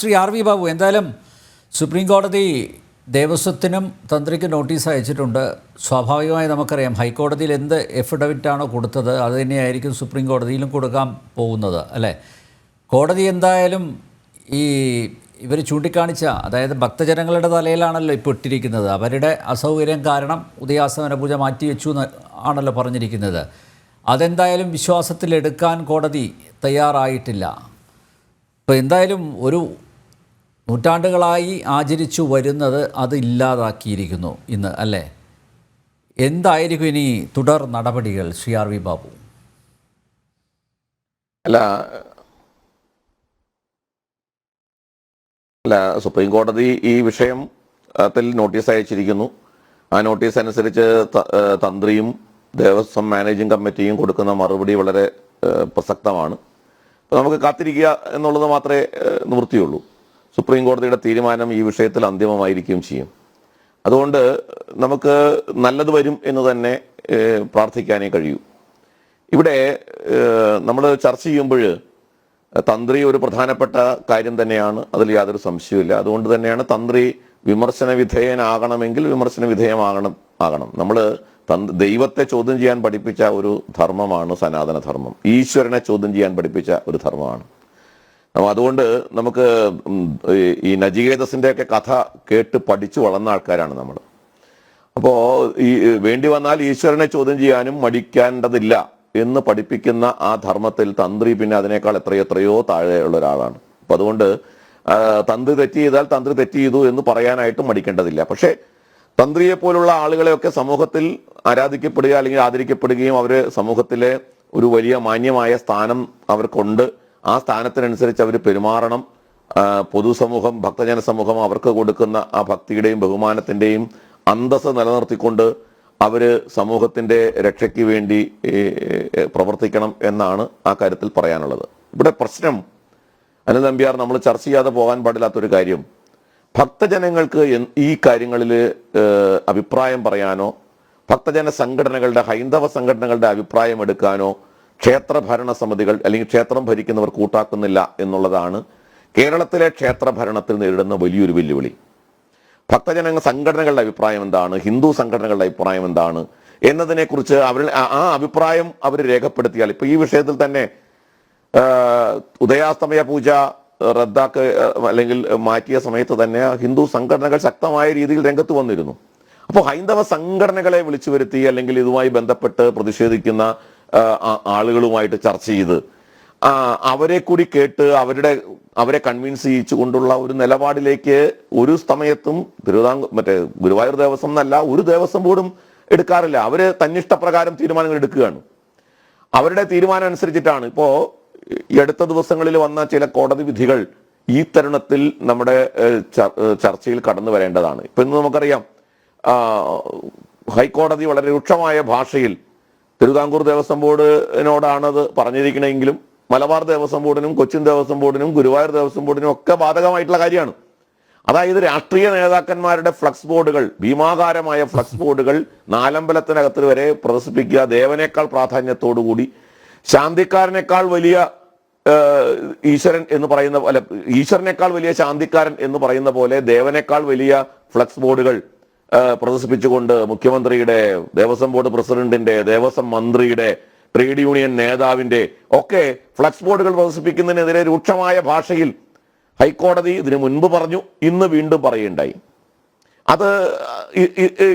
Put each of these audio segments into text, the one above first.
Shri R V Babu, എന്തായാലും supreme കോടതി ദേവസ്വത്തിനും തന്ത്രിക്കും notice അയച്ചിട്ടുണ്ട്. സ്വാഭാവികമായി നമുക്കറിയാം ഹൈക്കോടതിയിൽ എന്ത് എഫിഡവിറ്റാണോ കൊടുത്തത് അത് തന്നെയായിരിക്കും സുപ്രീം കോടതിയിലും കൊടുക്കാൻ പോകുന്നത്, അല്ലേ? കോടതി എന്തായാലും ഇവർ ചൂണ്ടിക്കാണിച്ച, അതായത് ഭക്തജനങ്ങളുടെ തലയിലാണല്ലോ ഇപ്പോൾ ഇട്ടിരിക്കുന്നത്. അവരുടെ അസൗകര്യം കാരണം ഉദയാസ്തമന പൂജ മാറ്റിവെച്ചു ആണല്ലോ പറഞ്ഞിരിക്കുന്നത്. അതെന്തായാലും വിശ്വാസത്തിലെടുക്കാൻ കോടതി തയ്യാറായിട്ടില്ല. ഇപ്പോൾ എന്തായാലും ഒരു നൂറ്റാണ്ടുകളായി ആചരിച്ചു വരുന്നത് അത് ഇല്ലാതാക്കിയിരിക്കുന്നു ഇന്ന്, അല്ലേ? എന്തായിരിക്കും ഇനി തുടർ നടപടികൾ, ശ്രീ ആർ വി ബാബു? അല്ല, സുപ്രീം കോടതി ഈ വിഷയത്തിൽ നോട്ടീസ് അയച്ചിരിക്കുന്നു. ആ നോട്ടീസ് അനുസരിച്ച് തന്ത്രിയും ദേവസ്വം മാനേജിംഗ് കമ്മിറ്റിയും കൊടുക്കുന്ന മറുപടി വളരെ പ്രസക്തമാണ്. നമുക്ക് കാത്തിരിക്കുക എന്നുള്ളത് മാത്രമേ നിവൃത്തിയുള്ളൂ. സുപ്രീം കോടതിയുടെ തീരുമാനം ഈ വിഷയത്തിൽ അന്തിമമായിരിക്കുകയും ചെയ്യും. അതുകൊണ്ട് നമുക്ക് നല്ലത് വരും എന്ന് തന്നെ പ്രാർത്ഥിക്കാനേ കഴിയൂ. ഇവിടെ നമ്മൾ ചർച്ച ചെയ്യുമ്പോൾ തന്ത്രി ഒരു പ്രധാനപ്പെട്ട കാര്യം തന്നെയാണ്, അതിൽ യാതൊരു സംശയവുമില്ല. അതുകൊണ്ട് തന്നെയാണ് തന്ത്രി വിമർശന വിധേയനാകണമെങ്കിൽ വിമർശന വിധേയമാകണം. നമ്മൾ ദൈവത്തെ ചോദ്യം ചെയ്യാൻ പഠിപ്പിച്ച ഒരു ധർമ്മമാണ് സനാതന ധർമ്മം. ഈശ്വരനെ ചോദ്യം ചെയ്യാൻ പഠിപ്പിച്ച ഒരു ധർമ്മമാണ്. അതുകൊണ്ട് നമുക്ക് ഈ നചികേതസിന്റെ ഒക്കെ കഥ കേട്ട് പഠിച്ചു വളർന്ന ആൾക്കാരാണ് നമ്മൾ. അപ്പോൾ ഈ വേണ്ടി വന്നാൽ ഈശ്വരനെ ചോദ്യം ചെയ്യാനും മടിക്കേണ്ടതില്ല എന്ന് പഠിപ്പിക്കുന്ന ആ ധർമ്മത്തിൽ തന്ത്രി പിന്നെ അതിനേക്കാൾ എത്രയോ താഴെയുള്ള ഒരാളാണ്. അപ്പം അതുകൊണ്ട് തന്ത്രി തെറ്റ് ചെയ്താൽ തന്ത്രി തെറ്റ് ചെയ്തു എന്ന് പറയാനായിട്ടും മടിക്കേണ്ടതില്ല. പക്ഷേ തന്ത്രിയെ പോലുള്ള ആളുകളെയൊക്കെ സമൂഹത്തിൽ ആരാധിക്കപ്പെടുക അല്ലെങ്കിൽ ആദരിക്കപ്പെടുകയും അവർ സമൂഹത്തിലെ ഒരു വലിയ മാന്യമായ സ്ഥാനം അവർക്കുണ്ട്. ആ സ്ഥാനത്തിനനുസരിച്ച് അവർ പെരുമാറണം. പൊതുസമൂഹം, ഭക്തജന സമൂഹം അവർക്ക് കൊടുക്കുന്ന ആ ഭക്തിയുടെയും ബഹുമാനത്തിൻ്റെയും അന്തസ്സ് നിലനിർത്തിക്കൊണ്ട് അവർ സമൂഹത്തിൻ്റെ രക്ഷയ്ക്ക് വേണ്ടി പ്രവർത്തിക്കണം എന്നാണ് ആ കാര്യത്തിൽ പറയാനുള്ളത്. ഇവിടെ പ്രശ്നം അനിൽ നമ്പ്യാർ, നമ്മൾ ചർച്ച ചെയ്യാതെ പോകാൻ പാടില്ലാത്തൊരു കാര്യം, ഭക്തജനങ്ങൾക്ക് ഈ കാര്യങ്ങളിൽ അഭിപ്രായം പറയാനോ ഭക്തജന സംഘടനകളുടെ, ഹൈന്ദവ സംഘടനകളുടെ അഭിപ്രായം എടുക്കാനോ ക്ഷേത്ര ഭരണ സമിതികൾ അല്ലെങ്കിൽ ക്ഷേത്രം ഭരിക്കുന്നവർ കൂട്ടാക്കുന്നില്ല എന്നുള്ളതാണ് കേരളത്തിലെ ക്ഷേത്ര ഭരണത്തിൽ നേരിടുന്ന വലിയൊരു വെല്ലുവിളി. ഭക്തജന സംഘടനകളുടെ അഭിപ്രായം എന്താണ്, ഹിന്ദു സംഘടനകളുടെ അഭിപ്രായം എന്താണ് എന്നതിനെക്കുറിച്ച് ആ അഭിപ്രായം അവർ രേഖപ്പെടുത്തിയാൽ, ഇപ്പൊ ഈ വിഷയത്തിൽ തന്നെ ഉദയാസ്തമയ പൂജ അല്ലെങ്കിൽ മാറ്റിയ സമയത്ത് തന്നെ ഹിന്ദു സംഘടനകൾ ശക്തമായ രീതിയിൽ രംഗത്ത് വന്നിരുന്നു. അപ്പോൾ ഹൈന്ദവ സംഘടനകളെ വിളിച്ചു വരുത്തി അല്ലെങ്കിൽ ഇതുമായി ബന്ധപ്പെട്ട് പ്രതിഷേധിക്കുന്ന ആളുകളുമായിട്ട് ചർച്ച ചെയ്ത് അവരെ കൂടി കേട്ട് അവരെ കൺവിൻസ് ചെയ്യിച്ചുകൊണ്ടുള്ള ഒരു നിലപാടിലേക്ക് ഒരു സമയത്തും ഗുരുവായൂർ ദേവസ്വം എന്നല്ല ഒരു ദേവസ്വം ബോർഡും എടുക്കാറില്ല. അവര് തന്നിഷ്ടപ്രകാരം തീരുമാനങ്ങൾ എടുക്കുകയാണ്. അവരുടെ തീരുമാനം അനുസരിച്ചിട്ടാണ്. ഇപ്പോ ഈ അടുത്ത ദിവസങ്ങളിൽ വന്ന ചില കോടതി വിധികൾ ഈ തരുണത്തിൽ നമ്മുടെ ചർച്ചയിൽ കടന്നു വരേണ്ടതാണ്. ഇപ്പൊ ഇന്ന് നമുക്കറിയാം, ഹൈക്കോടതി വളരെ രൂക്ഷമായ ഭാഷയിൽ തിരുവിതാംകൂർ ദേവസ്വം ബോർഡിനോടാണത് പറഞ്ഞിരിക്കണമെങ്കിലും മലബാർ ദേവസ്വം ബോർഡിനും കൊച്ചിൻ ദേവസ്വം ബോർഡിനും ഗുരുവായൂർ ദേവസ്വം ബോർഡിനും ഒക്കെ ബാധകമായിട്ടുള്ള കാര്യമാണ്. അതായത് രാഷ്ട്രീയ നേതാക്കന്മാരുടെ ഫ്ലക്സ് ബോർഡുകൾ, ഭീമാകാരമായ ഫ്ലക്സ് ബോർഡുകൾ നാലമ്പലത്തിനകത്ത് വരെ പ്രദർശിപ്പിക്കുക, ദേവനേക്കാൾ പ്രാധാന്യത്തോടുകൂടി, ശാന്തിക്കാരനേക്കാൾ വലിയ ഈശ്വരൻ എന്ന് പറയുന്ന, അല്ല, ഈശ്വരനേക്കാൾ വലിയ ശാന്തിക്കാരൻ എന്ന് പറയുന്ന പോലെ ദേവനേക്കാൾ വലിയ ഫ്ലക്സ് ബോർഡുകൾ പ്രദർശിപ്പിച്ചുകൊണ്ട് മുഖ്യമന്ത്രിയുടെ, ദേവസ്വം ബോർഡ് പ്രസിഡന്റിന്റെ, ദേവസ്വം മന്ത്രിയുടെ, ട്രേഡ് യൂണിയൻ നേതാവിന്റെ ഒക്കെ ഫ്ലക്സ് ബോർഡുകൾ പ്രദർശിപ്പിക്കുന്നതിനെതിരെ രൂക്ഷമായ ഭാഷയിൽ ഹൈക്കോടതി ഇതിനു മുൻപ് പറഞ്ഞു, ഇന്ന് വീണ്ടും പറയുകയുണ്ടായി. അത്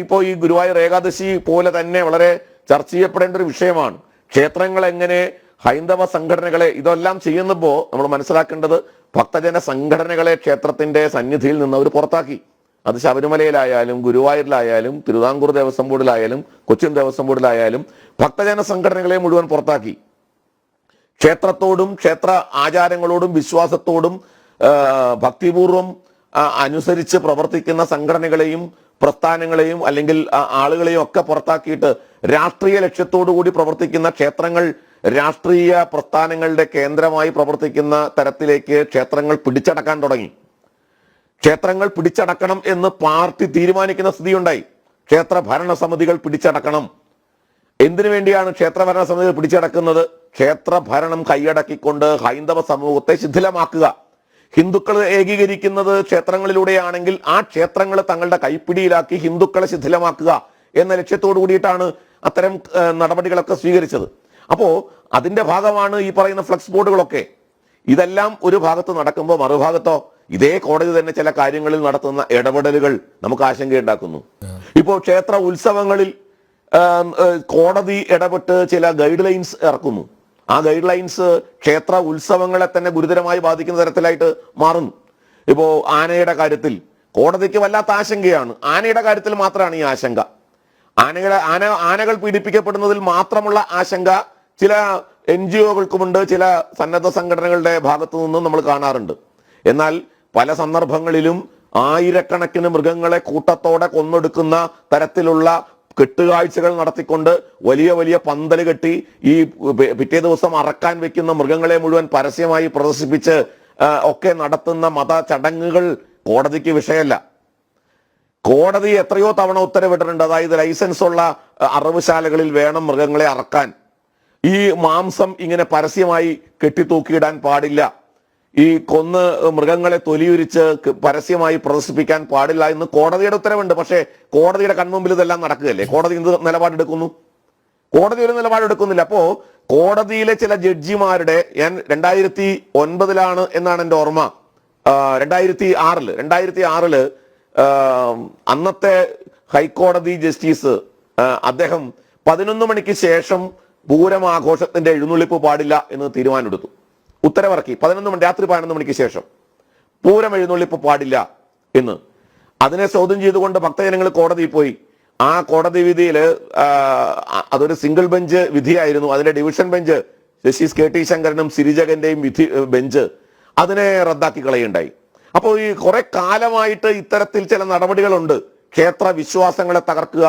ഇപ്പോൾ ഈ ഗുരുവായൂർ ഏകാദശി പോലെ തന്നെ വളരെ ചർച്ച ചെയ്യപ്പെടേണ്ട ഒരു വിഷയമാണ്. ക്ഷേത്രങ്ങൾ എങ്ങനെ, ഹൈന്ദവ സംഘടനകളെ, ഇതെല്ലാം ചെയ്യുന്നപ്പോൾ നമ്മൾ മനസ്സിലാക്കേണ്ടത് ഭക്തജന സംഘടനകളെ ക്ഷേത്രത്തിന്റെ സന്നിധിയിൽ നിന്ന് അവർ പുറത്താക്കി. അത് ശബരിമലയിലായാലും ഗുരുവായൂരിലായാലും തിരുവിതാംകൂർ ദേവസ്വം ബോർഡിലായാലും കൊച്ചിൻ ദേവസ്വം ബോർഡിലായാലും ഭക്തജന സംഘടനകളെ മുഴുവൻ പുറത്താക്കി. ക്ഷേത്രത്തോടും ക്ഷേത്ര ആചാരങ്ങളോടും വിശ്വാസത്തോടും ഭക്തിപൂർവം അനുസരിച്ച് പ്രവർത്തിക്കുന്ന സംഘടനകളെയും പ്രസ്ഥാനങ്ങളെയും അല്ലെങ്കിൽ ആളുകളെയും ഒക്കെ പുറത്താക്കിയിട്ട് രാഷ്ട്രീയ ലക്ഷ്യത്തോടു കൂടി പ്രവർത്തിക്കുന്ന ക്ഷേത്രങ്ങൾ രാഷ്ട്രീയ പ്രസ്ഥാനങ്ങളുടെ കേന്ദ്രമായി പ്രവർത്തിക്കുന്ന തരത്തിലേക്ക് ക്ഷേത്രങ്ങൾ പിടിച്ചടക്കാൻ തുടങ്ങി. ക്ഷേത്രങ്ങൾ പിടിച്ചടക്കണം എന്ന് പാർട്ടി തീരുമാനിക്കുന്ന സ്ഥിതിയുണ്ടായി. ക്ഷേത്ര ഭരണ സമിതികൾ പിടിച്ചടക്കണം. എന്തിനു വേണ്ടിയാണ് ക്ഷേത്ര ഭരണ സമിതികൾ പിടിച്ചടക്കുന്നത്? ക്ഷേത്ര ഭരണം കൈയടക്കിക്കൊണ്ട് ഹൈന്ദവ സമൂഹത്തെ ശിഥിലമാക്കുക. ഹിന്ദുക്കൾ ഏകീകരിക്കുന്നത് ക്ഷേത്രങ്ങളിലൂടെയാണെങ്കിൽ ആ ക്ഷേത്രങ്ങൾ തങ്ങളുടെ കൈപ്പിടിയിലാക്കി ഹിന്ദുക്കളെ ശിഥിലമാക്കുക എന്ന ലക്ഷ്യത്തോടു കൂടിയിട്ടാണ് അത്തരം നടപടികളൊക്കെ സ്വീകരിച്ചത്. അപ്പോ അതിന്റെ ഭാഗമാണ് ഈ പറയുന്ന ഫ്ലക്സ് ബോർഡുകളൊക്കെ. ഇതെല്ലാം ഒരു ഭാഗത്ത് നടക്കുമ്പോൾ മറുഭാഗത്തോ ഇതേ കോടതി തന്നെ ചില കാര്യങ്ങളിൽ നടത്തുന്ന ഇടപെടലുകൾ നമുക്ക് ആശങ്കയുണ്ടാക്കുന്നു. ഇപ്പോൾ ക്ഷേത്ര ഉത്സവങ്ങളിൽ കോടതി ഇടപെട്ട് ചില ഗൈഡ് ലൈൻസ് ഇറക്കുന്നു. ആ ഗൈഡ് ലൈൻസ് ക്ഷേത്ര ഉത്സവങ്ങളെ തന്നെ ഗുരുതരമായി ബാധിക്കുന്ന തരത്തിലായിട്ട് മാറുന്നു. ഇപ്പോ ആനയുടെ കാര്യത്തിൽ കോടതിക്ക് വല്ലാത്ത ആശങ്കയാണ്. ആനയുടെ കാര്യത്തിൽ മാത്രമാണ് ഈ ആശങ്ക. ആനകൾ പീഡിപ്പിക്കപ്പെടുന്നതിൽ മാത്രമുള്ള ആശങ്ക ചില NGO-കൾക്കുമുണ്ട്, ചില സന്നദ്ധ സംഘടനകളുടെ ഭാഗത്തു നിന്നും നമ്മൾ കാണാറുണ്ട്. എന്നാൽ പല സന്ദർഭങ്ങളിലും ആയിരക്കണക്കിന് മൃഗങ്ങളെ കൂട്ടത്തോടെ കൊന്നൊടുക്കുന്ന തരത്തിലുള്ള കെട്ടുകാഴ്ചകൾ നടത്തിക്കൊണ്ട് വലിയ വലിയ പന്തല് കെട്ടി ഈ പിറ്റേ ദിവസം അറക്കാൻ വെക്കുന്ന മൃഗങ്ങളെ മുഴുവൻ പരസ്യമായി പ്രദർശിപ്പിച്ച് ഒക്കെ നടത്തുന്ന മത ചടങ്ങുകൾ കോടതിക്ക് വിഷയമല്ല. കോടതി എത്രയോ തവണ ഉത്തരവിട്ടിട്ടുണ്ട്. അതായത് ലൈസൻസ് ഉള്ള അറവുശാലകളിൽ വേണം മൃഗങ്ങളെ അറക്കാൻ. ഈ മാംസം ഇങ്ങനെ പരസ്യമായി കെട്ടിത്തൂക്കിയിടാൻ പാടില്ല. ഈ കൊന്ന് മൃഗങ്ങളെ തൊലിയുരിച്ച് പരസ്യമായി പ്രദർശിപ്പിക്കാൻ പാടില്ല എന്ന് കോടതിയുടെ ഉത്തരവുണ്ട്. പക്ഷേ കോടതിയുടെ കൺമുമ്പിൽ ഇതെല്ലാം നടക്കുകയല്ലേ. കോടതി എന്ത് നിലപാടെടുക്കുന്നു? കോടതി ഒരു നിലപാടെടുക്കുന്നില്ല. അപ്പോ കോടതിയിലെ ചില ജഡ്ജിമാരുടെ, ഞാൻ 2009 എന്നാണ് എൻ്റെ ഓർമ്മ, 2006 അന്നത്തെ ഹൈക്കോടതി ജസ്റ്റിസ് അദ്ദേഹം 11 മണിക്ക് ശേഷം പൂരം ആഘോഷത്തിന്റെ എഴുന്നള്ളിപ്പ് പാടില്ല എന്ന് തീരുമാനമെടുത്തു. ഉത്തരവിറക്കി. രാത്രി 11 മണിക്ക് ശേഷം പൂരം എഴുന്നള്ളിപ്പ് പാടില്ല എന്ന്. അതിനെ ചോദ്യം ചെയ്തുകൊണ്ട് ഭക്തജനങ്ങൾ കോടതിയിൽ പോയി. ആ കോടതി വിധിയിൽ അതൊരു സിംഗിൾ ബെഞ്ച് വിധിയായിരുന്നു. അതിന്റെ ഡിവിഷൻ ബെഞ്ച് ജസ്റ്റിസ് KT ശങ്കരനും സിരിജകന്റെയും വിധി ബെഞ്ച് അതിനെ റദ്ദാക്കി കളയുണ്ടായി. അപ്പോൾ ഈ കുറെ കാലമായിട്ട് ഇത്തരത്തിൽ ചില നടപടികളുണ്ട്. ക്ഷേത്ര വിശ്വാസങ്ങളെ തകർക്കുക,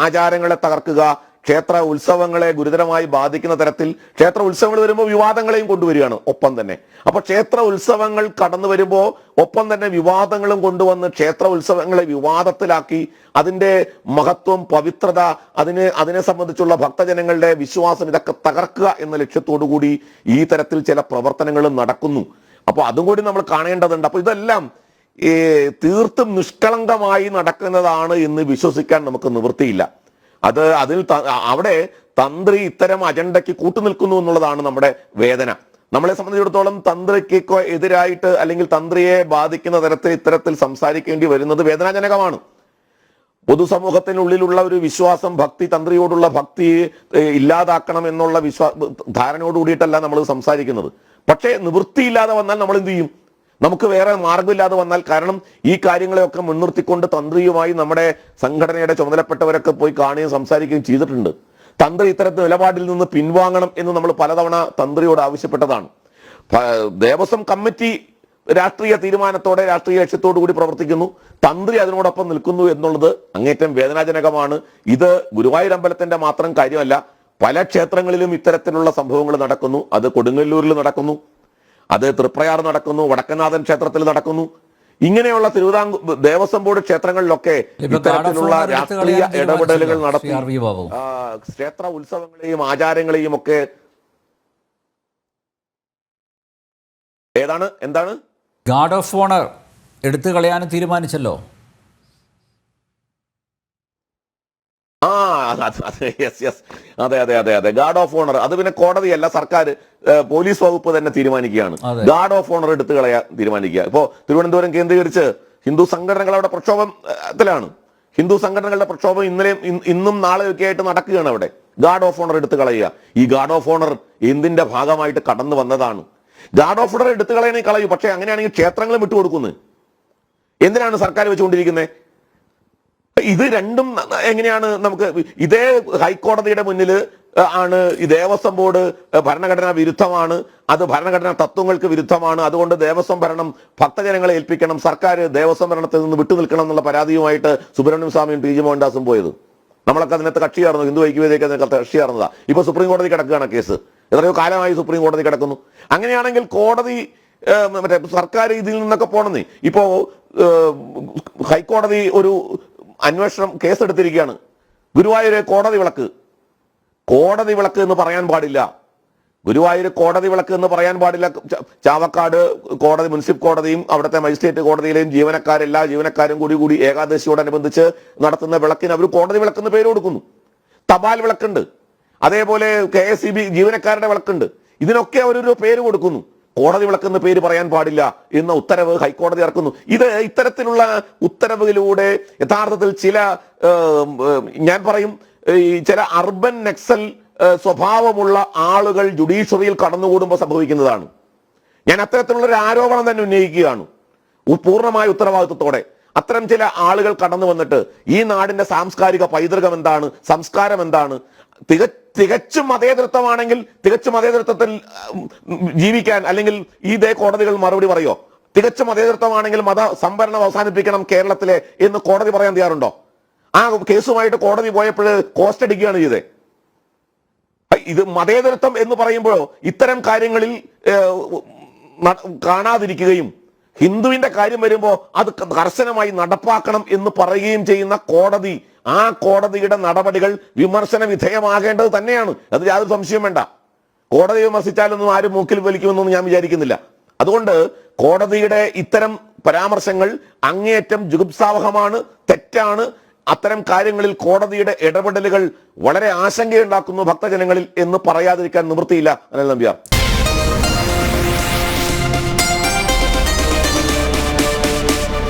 ആചാരങ്ങളെ തകർക്കുക, ക്ഷേത്ര ഉത്സവങ്ങളെ ഗുരുതരമായി ബാധിക്കുന്ന തരത്തിൽ ക്ഷേത്ര ഉത്സവങ്ങൾ വരുമ്പോൾ വിവാദങ്ങളെയും കൊണ്ടുവരികയാണ് ഒപ്പം തന്നെ. അപ്പൊ ക്ഷേത്ര ഉത്സവങ്ങൾ കടന്നു വരുമ്പോൾ ഒപ്പം തന്നെ വിവാദങ്ങളും കൊണ്ടുവന്ന് ക്ഷേത്ര ഉത്സവങ്ങളെ വിവാദത്തിലാക്കി അതിന്റെ മഹത്വം, പവിത്രത, അതിനെ സംബന്ധിച്ചുള്ള ഭക്തജനങ്ങളുടെ വിശ്വാസം ഇതൊക്കെ തകർക്കുക എന്ന ലക്ഷ്യത്തോടു കൂടി ഈ തരത്തിൽ ചില പ്രവർത്തനങ്ങളും നടക്കുന്നു. അപ്പൊ അതും കൂടി നമ്മൾ കാണേണ്ടതുണ്ട്. അപ്പൊ ഇതെല്ലാം തീർത്തും നിഷ്കളങ്കമായി നടക്കുന്നതാണ് എന്ന് വിശ്വസിക്കാൻ നമുക്ക് നിവൃത്തിയില്ല. അവിടെ തന്ത്രി ഇത്തരം അജണ്ടയ്ക്ക് കൂട്ടുനിൽക്കുന്നു എന്നുള്ളതാണ് നമ്മുടെ വേദന. നമ്മളെ സംബന്ധിച്ചിടത്തോളം തന്ത്രിക്ക് എതിരായിട്ട് അല്ലെങ്കിൽ തന്ത്രിയെ ബാധിക്കുന്ന തരത്തിൽ ഇത്തരത്തിൽ സംസാരിക്കേണ്ടി വരുന്നത് വേദനാജനകമാണ്. പൊതുസമൂഹത്തിനുള്ളിലുള്ള ഒരു വിശ്വാസം, ഭക്തി, തന്ത്രിയോടുള്ള ഭക്തി ഇല്ലാതാക്കണം എന്നുള്ള ധാരണയോട് കൂടിയിട്ടല്ല നമ്മൾ സംസാരിക്കുന്നത്. പക്ഷേ നിവൃത്തിയില്ലാതെ വന്നാൽ നമ്മൾ എന്ത് ചെയ്യും? നമുക്ക് വേറെ മാർഗമില്ലാതെ വന്നാൽ, കാരണം ഈ കാര്യങ്ങളെയൊക്കെ മുൻനിർത്തിക്കൊണ്ട് തന്ത്രിയുമായി നമ്മുടെ സംഘടനയുടെ ചുമതലപ്പെട്ടവരൊക്കെ പോയി കാണുകയും സംസാരിക്കുകയും ചെയ്തിട്ടുണ്ട്. തന്ത്രി ഇത്തരത്തിൽ നിലപാടിൽ നിന്ന് പിൻവാങ്ങണം എന്ന് നമ്മൾ പലതവണ തന്ത്രിയോട് ആവശ്യപ്പെട്ടതാണ്. ദേവസ്വം കമ്മിറ്റി രാഷ്ട്രീയ തീരുമാനത്തോടെ, രാഷ്ട്രീയ ലക്ഷ്യത്തോടു കൂടി പ്രവർത്തിക്കുന്നു. തന്ത്രി അതിനോടൊപ്പം നിൽക്കുന്നു എന്നുള്ളത് അങ്ങേറ്റം വേദനാജനകമാണ്. ഇത് ഗുരുവായൂർ അമ്പലത്തിന്റെ മാത്രം കാര്യമല്ല, പല ക്ഷേത്രങ്ങളിലും ഇത്തരത്തിലുള്ള സംഭവങ്ങൾ നടക്കുന്നു. അത് കൊടുങ്ങല്ലൂരിൽ നടക്കുന്നു, അത് തൃപ്രയാർ നടക്കുന്നു, വടക്കനാഥൻ ക്ഷേത്രത്തിൽ നടക്കുന്നു. ഇങ്ങനെയുള്ള തിരുവിതാംകൂർ ദേവസ്വം ബോർഡ് ക്ഷേത്രങ്ങളിലൊക്കെ ഇത്തരത്തിലുള്ള രാഷ്ട്രീയ ഇടപെടലുകൾ നടത്തി ക്ഷേത്ര ഉത്സവങ്ങളെയും ആചാരങ്ങളെയും ഒക്കെ എന്താണ് ഗാർഡ് ഓഫ് ഓണർ എടുത്തു കളയാനും തീരുമാനിച്ചല്ലോ. അതെ ഗാർഡ് ഓഫ് ഓണർ. അത് പിന്നെ കോടതിയല്ല, സർക്കാർ, പോലീസ് വകുപ്പ് തന്നെ തീരുമാനിക്കുകയാണ്. ഗാർഡ് ഓഫ് ഓണർ എടുത്തു കളയാൻ തീരുമാനിക്കുക. ഇപ്പോ തിരുവനന്തപുരം കേന്ദ്രീകരിച്ച് ഹിന്ദു സംഘടനകളുടെ പ്രക്ഷോഭത്തിലാണ്. ഹിന്ദു സംഘടനകളുടെ പ്രക്ഷോഭം ഇന്നും നാളെയൊക്കെ ആയിട്ട് നടക്കുകയാണ്. അവിടെ ഗാർഡ് ഓഫ് ഓണർ എടുത്തു കളയുക. ഈ ഗാർഡ് ഓഫ് ഓണർ എന്തിന്റെ ഭാഗമായിട്ട് കടന്നു വന്നതാണ്? ഗാർഡ് ഓഫ് ഓണർ എടുത്തു കളയണേ കളയൂ. പക്ഷെ അങ്ങനെയാണെങ്കിൽ ക്ഷേത്രങ്ങളും വിട്ടുകൊടുക്കുന്നത് എന്തിനാണ് സർക്കാർ വെച്ചുകൊണ്ടിരിക്കുന്നത്? ഇത് രണ്ടും എങ്ങനെയാണ് നമുക്ക്? ഇതേ ഹൈക്കോടതിയുടെ മുന്നിൽ ആണ് ഈ ദേവസ്വം ബോർഡ് ഭരണഘടനാ വിരുദ്ധമാണ്, അത് ഭരണഘടനാ തത്വങ്ങൾക്ക് വിരുദ്ധമാണ്, അതുകൊണ്ട് ദേവസ്വം ഭരണം ഭക്തജനങ്ങളെ ഏൽപ്പിക്കണം, സർക്കാർ ദേവസ്വം ഭരണത്തിൽ നിന്ന് വിട്ടുനിൽക്കണം എന്നുള്ള പരാതിയുമായിട്ട് സുബ്രഹ്മണ്യം സ്വാമിയും PG മോഹൻദാസും പോയത്. നമ്മളൊക്കെ അതിനകത്ത് കക്ഷി ചേർന്നു, ഹിന്ദു ഐക്യവേദിയൊക്കെ അതിനകത്ത് കക്ഷി ചേർന്നതാ. ഇപ്പൊ സുപ്രീം കോടതി കിടക്കുകയാണ് കേസ്. എത്രയോ കാലമായി സുപ്രീം കോടതി കിടക്കുന്നു. അങ്ങനെയാണെങ്കിൽ കോടതി സർക്കാർ ഇതിൽ നിന്നൊക്കെ പോണെന്നേ. ഇപ്പോ ഹൈക്കോടതി ഒരു അന്വേഷണം കേസെടുത്തിരിക്കുകയാണ്. ഗുരുവായൂർ കോടതി വിളക്ക് എന്ന് പറയാൻ പാടില്ല. ഗുരുവായൂർ കോടതി വിളക്ക് എന്ന് പറയാൻ പാടില്ല. ചാവക്കാട് കോടതി, മുനിസിപ്പൽ കോടതിയും അവിടുത്തെ മജിസ്ട്രേറ്റ് കോടതിയിലെയും എല്ലാ ജീവനക്കാരും കൂടി ഏകാദശിയോടനുബന്ധിച്ച് നടത്തുന്ന വിളക്കിന് അവർ കോടതി വിളക്കെന്ന് പേര് കൊടുക്കുന്നു. തപാൽ വിളക്കുണ്ട്, അതേപോലെ KSEB ജീവനക്കാരുടെ വിളക്കുണ്ട്. ഇതിനൊക്കെ അവരൊരു പേര് കൊടുക്കുന്നു. കോടതി വിളക്കെന്ന് പേര് പറയാൻ പാടില്ല എന്ന ഉത്തരവ് ഹൈക്കോടതി ഇറക്കുന്നു. ഇത്തരത്തിലുള്ള ഉത്തരവിലൂടെ യഥാർത്ഥത്തിൽ ഞാൻ പറയും ചില അർബൻ നക്സൽ സ്വഭാവമുള്ള ആളുകൾ ജുഡീഷ്യറിയിൽ കടന്നുകൂടുമ്പോൾ സംഭവിക്കുന്നതാണ്. ഞാൻ അത്തരത്തിലുള്ള ഒരു ആരോപണം തന്നെ ഉന്നയിക്കുകയാണ്. പൂർണ്ണമായ ഉത്തരവാദിത്വത്തോടെ അത്തരം ചില ആളുകൾ കടന്നു വന്നിട്ട് ഈ നാടിന്റെ സാംസ്കാരിക പൈതൃകം എന്താണ്, സംസ്കാരം എന്താണ്, തികച്ചും മതേതരത്വമാണെങ്കിൽ തികച്ചും മതേതരത്വത്തിൽ ജീവിക്കാൻ അല്ലെങ്കിൽ ഇതേ കോടതികൾ മറുപടി പറയോ? തികച്ചും മതേതരത്വമാണെങ്കിൽ മത സംവരണം അവസാനിപ്പിക്കണം കേരളത്തിലെ എന്ന് കോടതി പറയാൻ തയ്യാറുണ്ടോ? ആ കേസുമായിട്ട് കോടതി പോയപ്പോൾ കോസ്റ്റ് അടിക്കുകയാണ് ചെയ്തത്. ഇത് മതേതരത്വം എന്ന് പറയുമ്പോഴോ ഇത്തരം കാര്യങ്ങളിൽ കാണാതിരിക്കുകയും ഹിന്ദുവിന്റെ കാര്യം വരുമ്പോൾ അത് കർശനമായി നടപ്പാക്കണം എന്ന് പറയുകയും ചെയ്യുന്ന കോടതി, ആ കോടതിയുടെ നടപടികൾ വിമർശന വിധേയമാകേണ്ടത് തന്നെയാണ്. അത് യാതൊരു സംശയവും വേണ്ട. കോടതി വിമർശിച്ചാലൊന്നും ആരും മൂക്കിൽ വലിക്കുമെന്നൊന്നും ഞാൻ വിചാരിക്കുന്നില്ല. അതുകൊണ്ട് കോടതിയുടെ ഇത്തരം പരാമർശങ്ങൾ അങ്ങേയറ്റം ജുഗുപ്സാവഹമാണ്, തെറ്റാണ്. അത്തരം കാര്യങ്ങളിൽ കോടതിയുടെ ഇടപെടലുകൾ വളരെ ആശങ്കയുണ്ടാക്കുന്നു ഭക്തജനങ്ങളിൽ എന്ന് പറയാതിരിക്കാൻ നിവൃത്തിയില്ല. അനിൽ നമ്പ്യാർ.